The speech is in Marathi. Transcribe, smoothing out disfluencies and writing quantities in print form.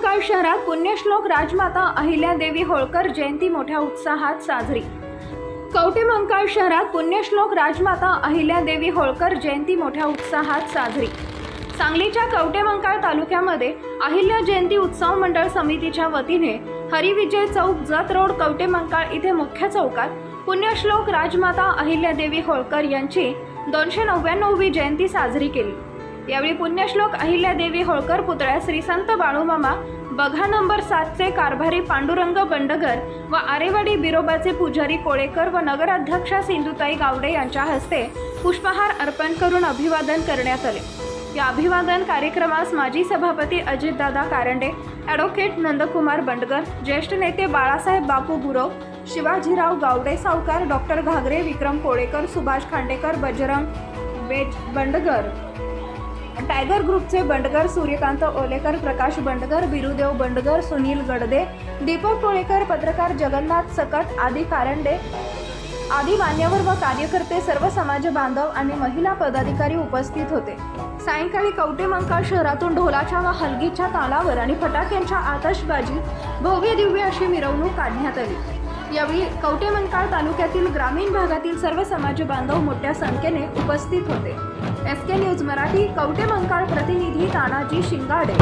कवटेमंकाळ शहरात पुण्यश्लोक राजमाता अहिल्यादेवी होळकर जयंती मोठ्या उत्साहात साजरी। कवटेमंकाळ शहरात पुण्यश्लोक राजमाता अहिल्यादेवी होळकर जयंती मोठ्या उत्साहात साजरी। सांगलीच्या कवटेमंकाळ तालुक्यामध्ये अहिल्या जयंती उत्सव मंडळ समितीच्या वतीने हरिविजय चौक जत रोड कवटेमंकाळ इथे मुख्य चौकात पुण्यश्लोक राजमाता अहिल्यादेवी होळकर यांची 299वी जयंती साजरी केली। यावेळी पुण्यश्लोक अहिल्यादेवी होळकर पुतळ्या श्री संत बाळूमामा बघा नंबर 7 चे कारभारी पांडुरंग बंडगर व आरेवाडी बिरोबाचे पुजारी कोळेकर व नगराध्यक्षा सिंधुताई गावडे यांच्या हस्ते पुष्पहार अर्पण करून अभिवादन करण्यात आले। या अभिवादन कार्यक्रमास माजी सभापती अजितदादा कारंडे, ॲडव्होकेट नंदकुमार बंडगर, ज्येष्ठ नेते बाळासाहेब बापू गुरव, शिवाजीराव गावडे सावकार, डॉक्टर घागरे, विक्रम कोळेकर, सुभाष खांडेकर, बजरंग बंडगर, टायगर ग्रुपचे बंडगर, सूर्यकांत ओलेकर, प्रकाश बंडगर, बिरुदेव बंडगर, सुनील गडदे, दीपक कोळेकर, पत्रकार जगन्नाथ सकट आदी कारंडे आदी मान्यवर व कार्यकर्ते, सर्व समाज बांधव आणि महिला पदाधिकारी उपस्थित होते। सायंकाळी कवटेमंकाळ शहरातून ढोलाच्या व हलगीच्या तालावर आणि फटाक्यांच्या आतषबाजी भव्य दिव्य अशी मिरवणूक काढण्यात आली। यावेळी कवटेमंकाळ तालुक्यातील ग्रामीण भागातील सर्व समाज बांधव मोठ्या संख्येने उपस्थित होते। SK न्यूज मराठी कवटेमंकाळ प्रतिनिधी तानाजी शिंगाडे।